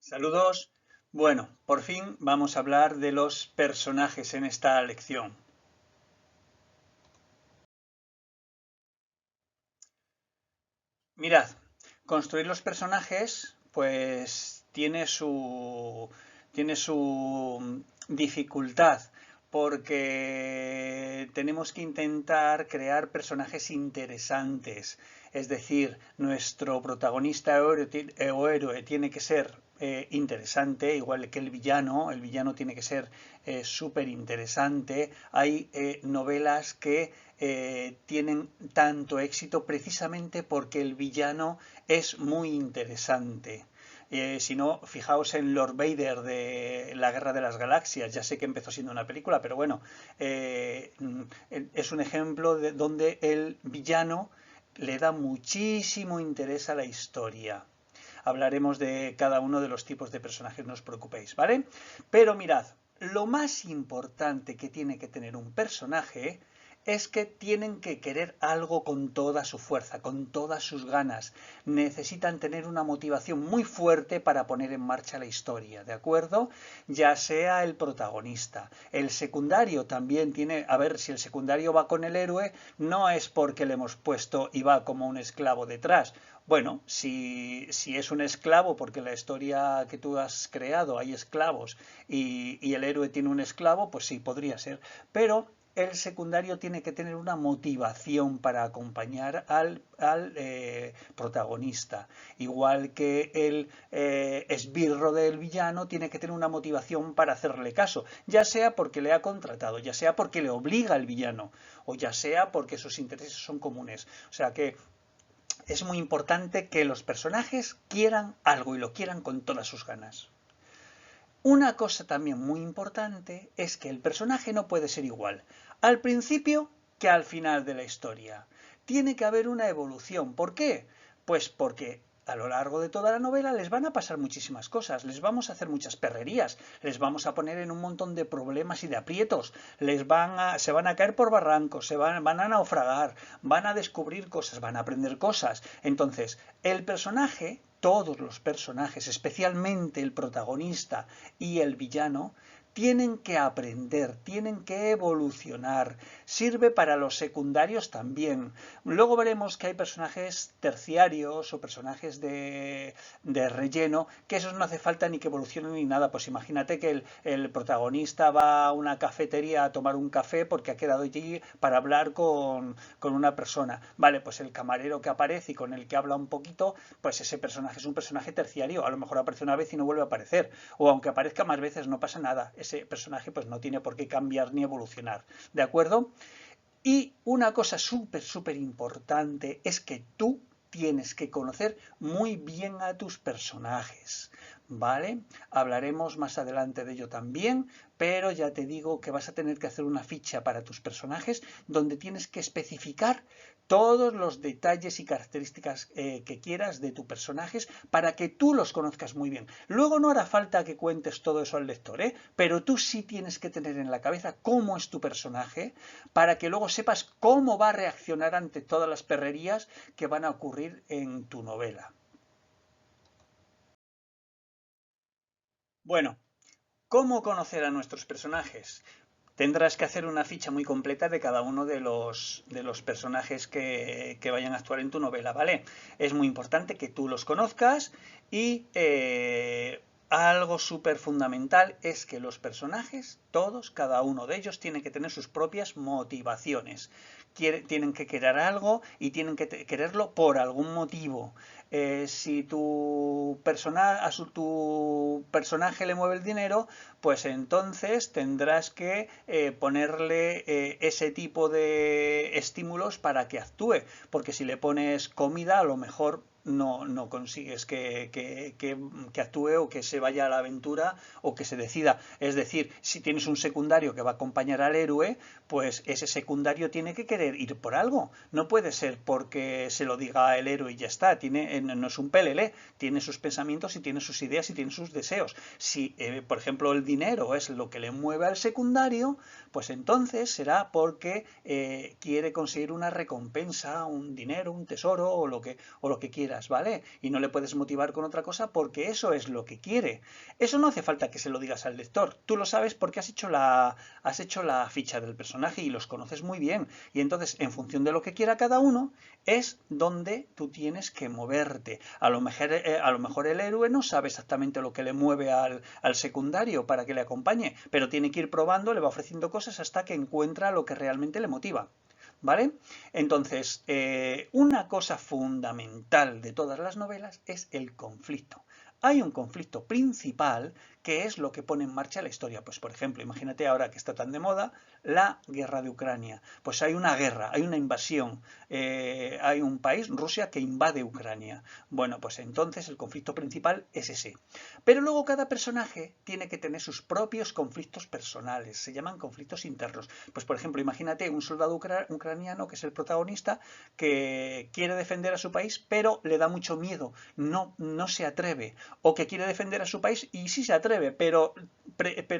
Saludos. Bueno, por fin vamos a hablar de los personajes en esta lección. Mirad, construir los personajes pues tiene su dificultad porque tenemos que intentar crear personajes interesantes. Es decir, nuestro protagonista o héroe tiene que ser interesante, igual que el villano tiene que ser súper interesante. Hay novelas que tienen tanto éxito precisamente porque el villano es muy interesante. Si no, fijaos en Lord Vader de la Guerra de las Galaxias. Ya sé que empezó siendo una película, pero bueno, es un ejemplo de donde el villano le da muchísimo interés a la historia. Hablaremos de cada uno de los tipos de personajes, no os preocupéis, ¿vale? Pero mirad, lo más importante que tiene que tener un personaje es que tienen que querer algo con toda su fuerza, con todas sus ganas. Necesitan tener una motivación muy fuerte para poner en marcha la historia, ¿de acuerdo? Ya sea el protagonista. El secundario también tiene, a ver, si el secundario va con el héroe, no es porque le hemos puesto y va como un esclavo detrás. Bueno, si es un esclavo, porque en la historia que tú has creado hay esclavos y el héroe tiene un esclavo, pues sí, podría ser. Pero el secundario tiene que tener una motivación para acompañar al protagonista. Igual que el esbirro del villano tiene que tener una motivación para hacerle caso, ya sea porque le ha contratado, ya sea porque le obliga el villano, o ya sea porque sus intereses son comunes. O sea que es muy importante que los personajes quieran algo y lo quieran con todas sus ganas. Una cosa también muy importante es que el personaje no puede ser igual al principio que al final de la historia. Tiene que haber una evolución. ¿Por qué? Pues porque a lo largo de toda la novela les van a pasar muchísimas cosas, les vamos a hacer muchas perrerías, les vamos a poner en un montón de problemas y de aprietos, se van a caer por barrancos, van a naufragar, van a descubrir cosas, van a aprender cosas. Entonces, el personaje, todos los personajes, especialmente el protagonista y el villano, tienen que aprender, tienen que evolucionar. Sirve para los secundarios también. Luego veremos que hay personajes terciarios o personajes de relleno, que esos no hace falta ni que evolucionen ni nada. Pues imagínate que el protagonista va a una cafetería a tomar un café porque ha quedado allí para hablar con una persona. Vale, pues el camarero que aparece y con el que habla un poquito, pues ese personaje es un personaje terciario. A lo mejor aparece una vez y no vuelve a aparecer. O aunque aparezca más veces no pasa nada. Ese personaje pues no tiene por qué cambiar ni evolucionar. ¿De acuerdo? Y una cosa súper importante es que tú tienes que conocer muy bien a tus personajes, ¿vale? Hablaremos más adelante de ello también, pero ya te digo que vas a tener que hacer una ficha para tus personajes donde tienes que especificar todos los detalles y características que quieras de tus personajes para que tú los conozcas muy bien. Luego no hará falta que cuentes todo eso al lector, ¿eh? Pero tú sí tienes que tener en la cabeza cómo es tu personaje para que luego sepas cómo va a reaccionar ante todas las perrerías que van a ocurrir en tu novela. Bueno, ¿cómo conocer a nuestros personajes? Tendrás que hacer una ficha muy completa de cada uno de los personajes que vayan a actuar en tu novela, ¿vale? Es muy importante que tú los conozcas y algo súper fundamental es que los personajes, todos, cada uno de ellos, tienen que tener sus propias motivaciones. Tienen que querer algo y tienen que quererlo por algún motivo. Si tu personaje le mueve el dinero, pues entonces tendrás que ponerle ese tipo de estímulos para que actúe, porque si le pones comida a lo mejor no consigues que actúe o que se vaya a la aventura o que se decida. Es decir, si tienes un secundario que va a acompañar al héroe, pues ese secundario tiene que querer ir por algo. No puede ser porque se lo diga el héroe y ya está. No es un pelele, tiene sus pensamientos y tiene sus ideas y tiene sus deseos. Si, por ejemplo, el dinero es lo que le mueve al secundario, pues entonces será porque quiere conseguir una recompensa, un dinero, un tesoro o lo que quiera quieras, ¿vale? Y no le puedes motivar con otra cosa porque eso es lo que quiere. Eso no hace falta que se lo digas al lector. Tú lo sabes porque has hecho la ficha del personaje y los conoces muy bien. Y entonces, en función de lo que quiera cada uno, es donde tú tienes que moverte. A lo mejor el héroe no sabe exactamente lo que le mueve al secundario para que le acompañe, pero tiene que ir probando, le va ofreciendo cosas hasta que encuentra lo que realmente le motiva. ¿Vale? Entonces, una cosa fundamental de todas las novelas es el conflicto. Hay un conflicto principal que es lo que pone en marcha la historia. Pues, por ejemplo, imagínate ahora que está tan de moda la guerra de Ucrania. Pues hay una guerra, hay una invasión, hay un país, Rusia, que invade Ucrania. Bueno, pues entonces el conflicto principal es ese. Pero luego cada personaje tiene que tener sus propios conflictos personales, se llaman conflictos internos. Pues, por ejemplo, imagínate un soldado ucraniano, que es el protagonista, que quiere defender a su país, pero le da mucho miedo, no se atreve, o que quiere defender a su país y sí se atreve, pero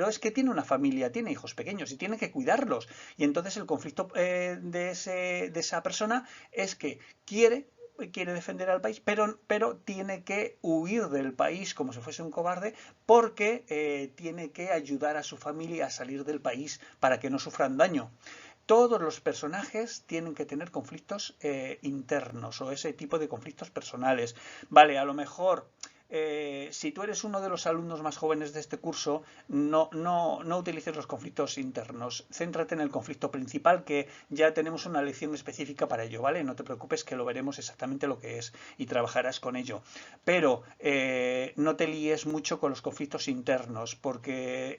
es que tiene una familia, tiene hijos pequeños y tiene que cuidarlos. Y entonces el conflicto de esa persona es que quiere defender al país, pero tiene que huir del país como si fuese un cobarde porque tiene que ayudar a su familia a salir del país para que no sufran daño. Todos los personajes tienen que tener conflictos internos o ese tipo de conflictos personales. Vale, a lo mejor si tú eres uno de los alumnos más jóvenes de este curso, no utilices los conflictos internos. Céntrate en el conflicto principal, que ya tenemos una lección específica para ello, ¿vale? No te preocupes, que lo veremos exactamente lo que es y trabajarás con ello. Pero no te líes mucho con los conflictos internos, porque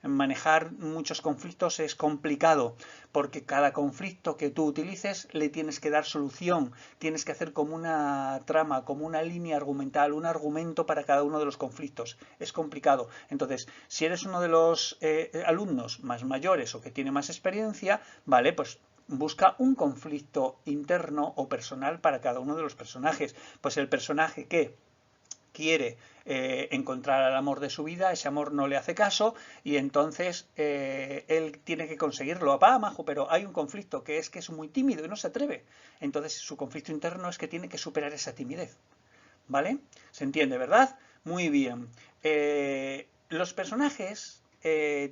manejar muchos conflictos es complicado, porque cada conflicto que tú utilices le tienes que dar solución, tienes que hacer como una trama, como una línea argumental, un argumento para cada uno de los conflictos. Es complicado. Entonces, si eres uno de los alumnos más mayores o que tiene más experiencia, vale, pues busca un conflicto interno o personal para cada uno de los personajes. Pues el personaje que quiere encontrar al amor de su vida, ese amor no le hace caso y entonces él tiene que conseguirlo. Va, majo, pero hay un conflicto que es muy tímido y no se atreve. Entonces su conflicto interno es que tiene que superar esa timidez. ¿Vale? ¿Se entiende, verdad? Muy bien. Los personajes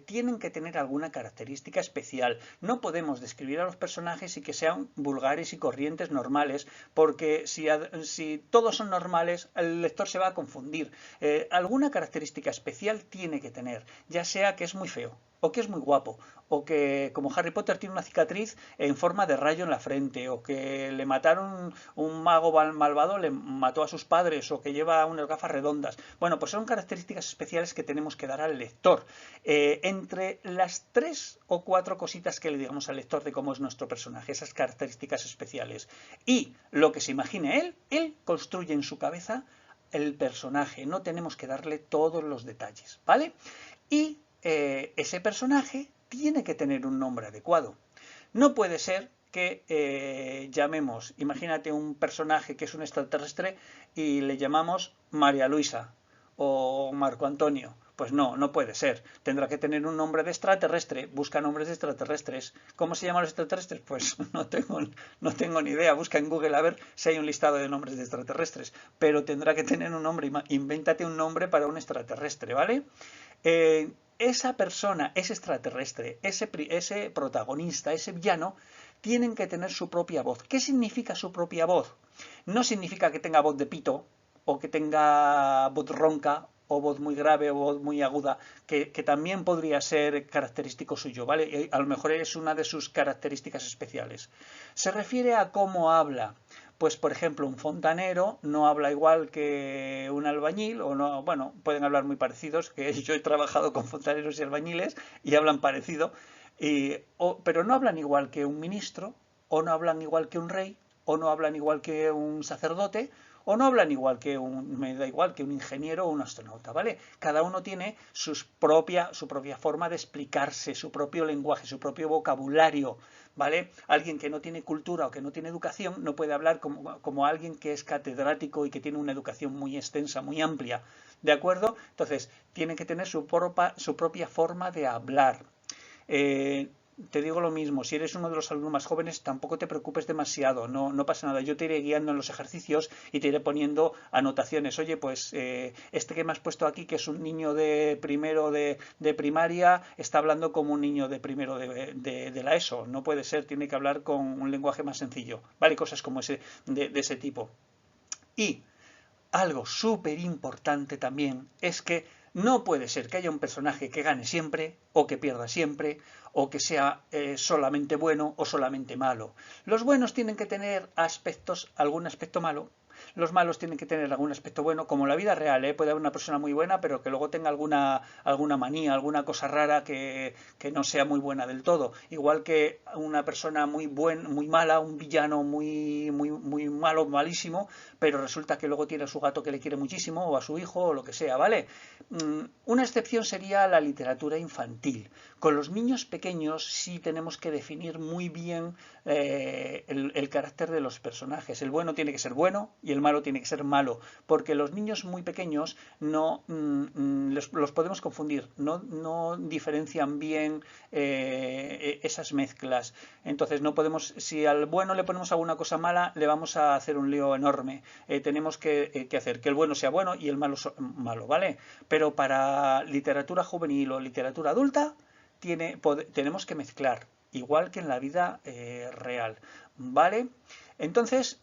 tienen que tener alguna característica especial. No podemos describir a los personajes y que sean vulgares y corrientes normales, porque si todos son normales, el lector se va a confundir. Alguna característica especial tiene que tener, ya sea que es muy feo, o que es muy guapo, o que como Harry Potter tiene una cicatriz en forma de rayo en la frente, o que le mataron un mago malvado, le mató a sus padres, o que lleva unas gafas redondas. Bueno, pues son características especiales que tenemos que dar al lector. Entre las 3 o 4 cositas que le digamos al lector de cómo es nuestro personaje, esas características especiales, y lo que se imagine él construye en su cabeza el personaje. No tenemos que darle todos los detalles, ¿vale? Y ese personaje tiene que tener un nombre adecuado. No puede ser que llamemos, imagínate un personaje que es un extraterrestre y le llamamos María Luisa o Marco Antonio. Pues no puede ser. Tendrá que tener un nombre de extraterrestre. Busca nombres de extraterrestres. ¿Cómo se llaman los extraterrestres? Pues no tengo ni idea. Busca en Google a ver si hay un listado de nombres de extraterrestres. Pero tendrá que tener un nombre. Invéntate un nombre para un extraterrestre, ¿vale? Esa persona, ese extraterrestre, ese protagonista, ese villano, tienen que tener su propia voz. ¿Qué significa su propia voz? No significa que tenga voz de pito, o que tenga voz ronca, o voz muy grave, o voz muy aguda, que también podría ser característico suyo, ¿vale? A lo mejor es una de sus características especiales. Se refiere a cómo habla. Pues, por ejemplo, un fontanero no habla igual que un albañil, o no, bueno, pueden hablar muy parecidos, que yo he trabajado con fontaneros y albañiles y hablan parecido, pero no hablan igual que un ministro, o no hablan igual que un rey, o no hablan igual que un sacerdote, o no hablan igual me da igual que un ingeniero o un astronauta, ¿vale? Cada uno tiene su propia forma de explicarse, su propio lenguaje, su propio vocabulario, ¿vale? Alguien que no tiene cultura o que no tiene educación no puede hablar como alguien que es catedrático y que tiene una educación muy extensa, muy amplia, ¿de acuerdo? Entonces, tiene que tener su propia forma de hablar. te digo lo mismo, si eres uno de los alumnos más jóvenes, tampoco te preocupes demasiado, no pasa nada. Yo te iré guiando en los ejercicios y te iré poniendo anotaciones. Oye, pues este que me has puesto aquí, que es un niño de primero de primaria, está hablando como un niño de primero de la ESO. No puede ser, tiene que hablar con un lenguaje más sencillo, ¿vale? Cosas como ese, de ese tipo. Y algo súper importante también es que no puede ser que haya un personaje que gane siempre, o que pierda siempre, o que sea solamente bueno o solamente malo. Los buenos tienen que tener algún aspecto malo. Los malos tienen que tener algún aspecto bueno, como en la vida real, ¿eh? Puede haber una persona muy buena, pero que luego tenga alguna manía, alguna cosa rara que no sea muy buena del todo. Igual que una persona muy mala, un villano muy malo, malísimo, pero resulta que luego tiene a su gato que le quiere muchísimo, o a su hijo, o lo que sea, ¿vale? Una excepción sería la literatura infantil. Con los niños pequeños sí tenemos que definir muy bien el carácter de los personajes. El bueno tiene que ser bueno y el malo tiene que ser malo, porque los niños muy pequeños no los podemos confundir, no diferencian bien esas mezclas. Entonces no podemos, si al bueno le ponemos alguna cosa mala, le vamos a hacer un lío enorme. Tenemos que hacer que el bueno sea bueno y el malo malo, ¿vale? Pero para literatura juvenil o literatura adulta tenemos que mezclar, igual que en la vida real, ¿vale? Entonces,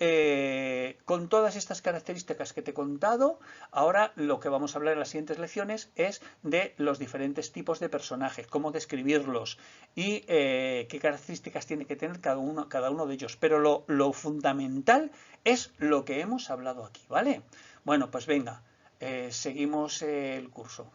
con todas estas características que te he contado, ahora lo que vamos a hablar en las siguientes lecciones es de los diferentes tipos de personajes, cómo describirlos y qué características tiene que tener cada uno de ellos. Pero lo fundamental es lo que hemos hablado aquí, ¿vale? Bueno, pues venga, seguimos el curso.